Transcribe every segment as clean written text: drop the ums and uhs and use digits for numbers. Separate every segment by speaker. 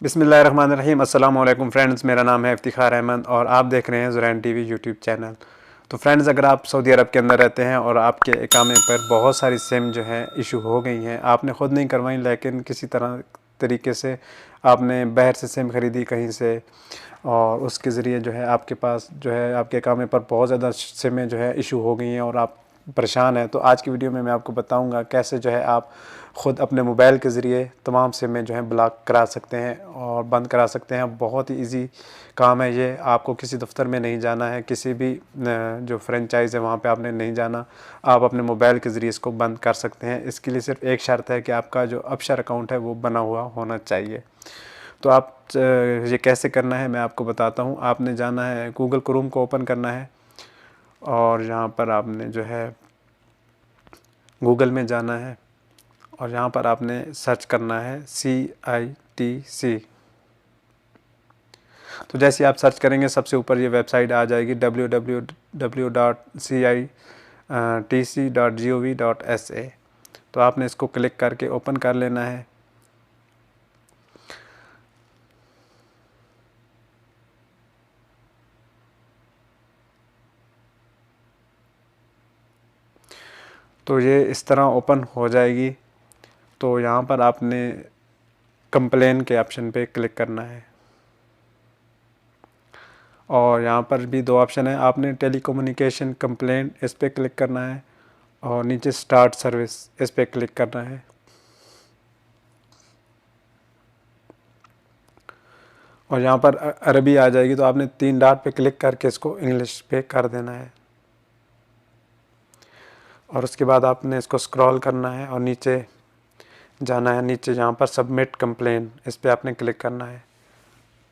Speaker 1: बिस्मिल्लाहिर्रहमानिर्रहीम। अस्सलाम वालेकुम फ्रेंड्स, मेरा नाम है इफ्तिखार अहमद और आप देख रहे हैं ज़ुरैन टीवी यूट्यूब चैनल। तो फ्रेंड्स, अगर आप सऊदी अरब के अंदर रहते हैं और आपके इकामे पर बहुत सारी सिम जो है इशू हो गई हैं, आपने ख़ुद नहीं करवाई लेकिन किसी तरीके से आपने बाहर से सिम ख़रीदी कहीं से और उसके ज़रिए जो है आपके पास जो है आपके इकामे पर बहुत ज़्यादा सिमें जो है इशू हो गई हैं और आप परेशान हैं। तो आज की वीडियो में मैं आपको बताऊंगा कैसे जो है आप ख़ुद अपने मोबाइल के ज़रिए तमाम सिमें जो हैं ब्लॉक करा सकते हैं और बंद करा सकते हैं। बहुत ही इजी काम है ये। आपको किसी दफ्तर में नहीं जाना है, किसी भी जो फ्रेंचाइज़ है वहाँ पे आपने नहीं जाना। आप अपने मोबाइल के ज़रिए इसको बंद कर सकते हैं। इसके लिए सिर्फ एक शर्त है कि आपका जो अपशर अकाउंट है वो बना हुआ होना चाहिए। तो आप ये कैसे करना है मैं आपको बताता हूँ। आपने जाना है, गूगल क्रोम को ओपन करना है और यहाँ पर आपने जो है गूगल में जाना है और यहाँ पर आपने सर्च करना है CITC। तो जैसे आप सर्च करेंगे सबसे ऊपर ये वेबसाइट आ जाएगी www.citc.gov.sa। तो आपने इसको क्लिक करके ओपन कर लेना है। तो ये इस तरह ओपन हो जाएगी। तो यहाँ पर आपने कंप्लेन के ऑप्शन पे क्लिक करना है और यहाँ पर भी दो ऑप्शन है। आपने टेलीकम्युनिकेशन कंप्लेन इस पर क्लिक करना है और नीचे स्टार्ट सर्विस इस पर क्लिक करना है। और यहाँ पर अरबी आ जाएगी तो आपने 3 डॉट पे क्लिक करके इसको इंग्लिश पे कर देना है और उसके बाद आपने इसको स्क्रॉल करना है और नीचे जाना है। नीचे यहाँ पर सबमिट कंप्लेन इस पर आपने क्लिक करना है।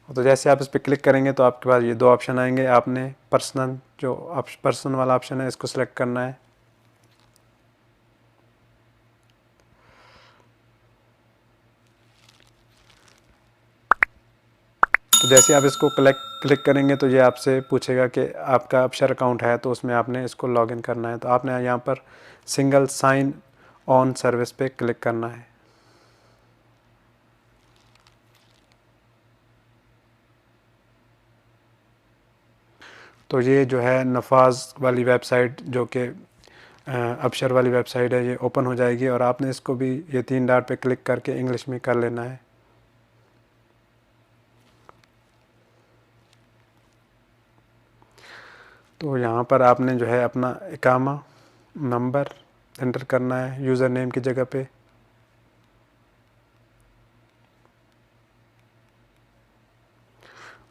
Speaker 1: तो जैसे आप इस पर क्लिक करेंगे तो आपके पास ये दो ऑप्शन आएंगे। आपने पर्सन वाला ऑप्शन है इसको सिलेक्ट करना है। तो जैसे आप इसको क्लिक करेंगे तो ये आपसे पूछेगा कि आपका अपशर अकाउंट है तो उसमें आपने इसको लॉगिन करना है। तो आपने यहाँ पर सिंगल साइन ऑन सर्विस पे क्लिक करना है। तो ये जो है नफाज वाली वेबसाइट जो कि अपशर वाली वेबसाइट है, ये ओपन हो जाएगी और आपने इसको भी ये 3 डॉट पे क्लिक करके इंग्लिश में कर लेना है। तो यहाँ पर आपने जो है अपना इकामा नंबर एंटर करना है यूज़र नेम की जगह पे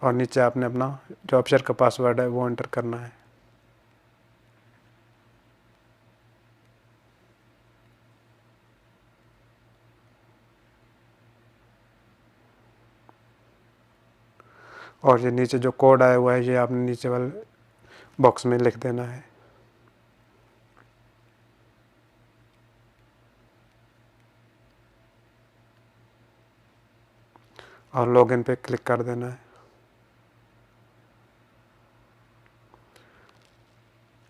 Speaker 1: और नीचे आपने अपना जो अपशर का पासवर्ड है वो एंटर करना है और ये नीचे जो कोड आया हुआ है ये आपने नीचे वाले बॉक्स में लिख देना है और लॉगिन पे क्लिक कर देना है।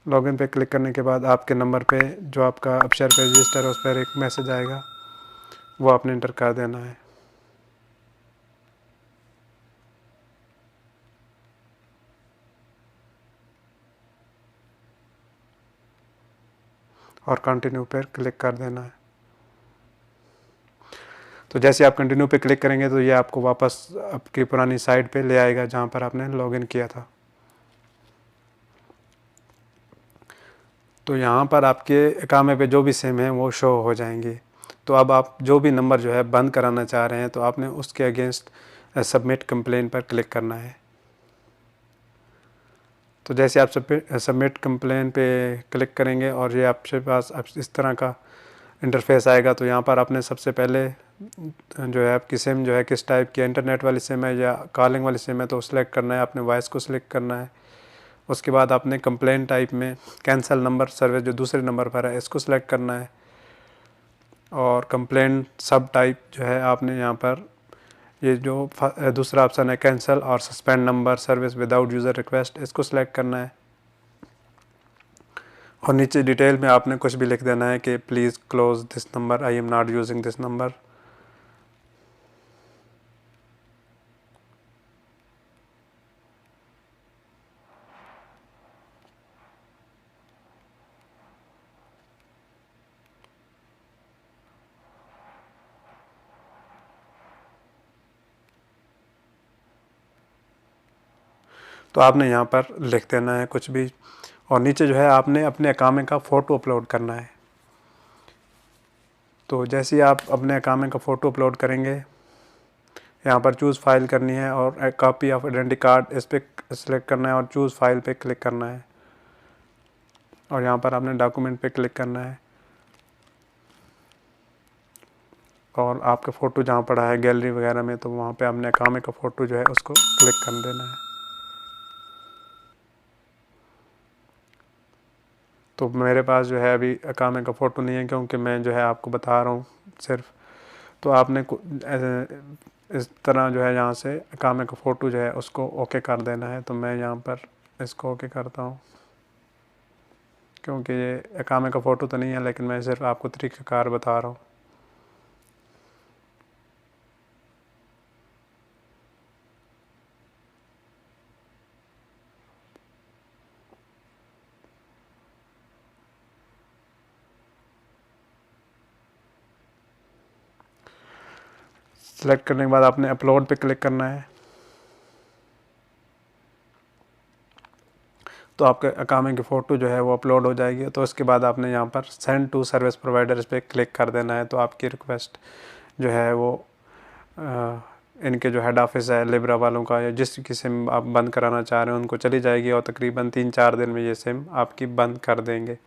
Speaker 1: लॉगिन पे क्लिक करने के बाद आपके नंबर पे जो आपका अपशर पे रजिस्टर है उस पर एक मैसेज आएगा, वो आपने इंटर कर देना है और कंटिन्यू पर क्लिक कर देना है। तो जैसे आप कंटिन्यू पे क्लिक करेंगे तो ये आपको वापस आपकी पुरानी साइट पे ले आएगा जहाँ पर आपने लॉगिन किया था। तो यहाँ पर आपके इकामे पे जो भी सिम है वो शो हो जाएंगी। तो अब आप जो भी नंबर जो है बंद कराना चाह रहे हैं तो आपने उसके अगेंस्ट सबमिट कंप्लेन पर क्लिक करना है। तो जैसे आप सबमिट कंप्लेन पे क्लिक करेंगे और ये आपके पास इस तरह का इंटरफेस आएगा। तो यहाँ पर आपने सबसे पहले जो है आपकी सिम जो है किस टाइप की, इंटरनेट वाली सिम है या कॉलिंग वाली सिम है, तो सिलेक्ट करना है। आपने वॉइस को सिलेक्ट करना है। उसके बाद आपने कंप्लेन टाइप में कैंसिल नंबर सर्विस जो दूसरे नंबर पर है इसको सिलेक्ट करना है और कंप्लेन सब टाइप जो है आपने यहाँ पर ये जो दूसरा ऑप्शन है कैंसिल और suspend number service without user request, इसको सिलेक्ट करना है और नीचे डिटेल में आपने कुछ भी लिख देना है कि please close this number, I am not using this number. तो आपने यहाँ पर लिख देना है कुछ भी, और नीचे जो है आपने अपने अकाउंट का फ़ोटो अपलोड करना है। तो जैसे ही आप अपने अकाउंट का फ़ोटो अपलोड करेंगे, यहाँ पर चूज़ फाइल करनी है और कॉपी ऑफ आइडेंटिटी कार्ड इस पर सिलेक्ट करना है और चूज़ फाइल पे क्लिक करना है, और यहाँ पर आपने डॉक्यूमेंट पे क्लिक करना है, और आपका फ़ोटो जहाँ पड़ा है गैलरी वगैरह में, तो वहाँ पे आपने अकाउंट का फ़ोटो जो है उसको क्लिक कर देना है। तो मेरे पास जो है अभी अकाउंट का फ़ोटो नहीं है, क्योंकि मैं जो है आपको बता रहा हूँ सिर्फ। तो आपने इस तरह जो है यहाँ से अकाउंट का फ़ोटो जो है उसको ओके कर देना है। तो मैं यहाँ पर इसको ओके करता हूँ, क्योंकि ये अकाउंट का फ़ोटो तो नहीं है, लेकिन मैं सिर्फ आपको तरीक़ाकार बता रहा हूँ। सेलेक्ट करने के बाद आपने अपलोड पे क्लिक करना है, तो आपके अकाउंट की फ़ोटो जो है वो अपलोड हो जाएगी। तो उसके बाद आपने यहाँ पर सेंड टू सर्विस प्रोवाइडर पे क्लिक कर देना है। तो आपकी रिक्वेस्ट जो है वो इनके जो हेड ऑफिस है लिब्रा वालों का, या जिस की सिम आप बंद कराना चाह रहे हैं उनको चली जाएगी, और तकरीबन 3-4 दिन में ये सिम आपकी बंद कर देंगे।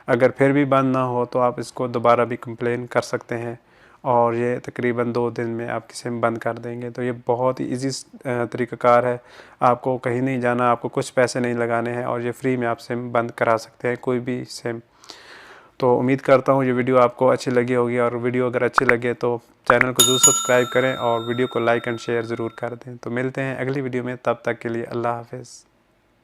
Speaker 1: अगर फिर भी बंद ना हो तो आप इसको दोबारा भी कंप्लेन कर सकते हैं, और ये तकरीबन 2 दिन में आपकी सिम बंद कर देंगे। तो ये बहुत ही ईजी तरीक़ाकार है, आपको कहीं नहीं जाना, आपको कुछ पैसे नहीं लगाने हैं, और ये फ्री में आप सिम बंद करा सकते हैं, कोई भी सिम। तो उम्मीद करता हूँ ये वीडियो आपको अच्छी लगी होगी, और वीडियो अगर अच्छी लगे तो चैनल को ज़रूर सब्सक्राइब करें और वीडियो को लाइक एंड शेयर ज़रूर कर दें। तो मिलते हैं अगली वीडियो में, तब तक के लिए अल्लाह हाफ़िज़।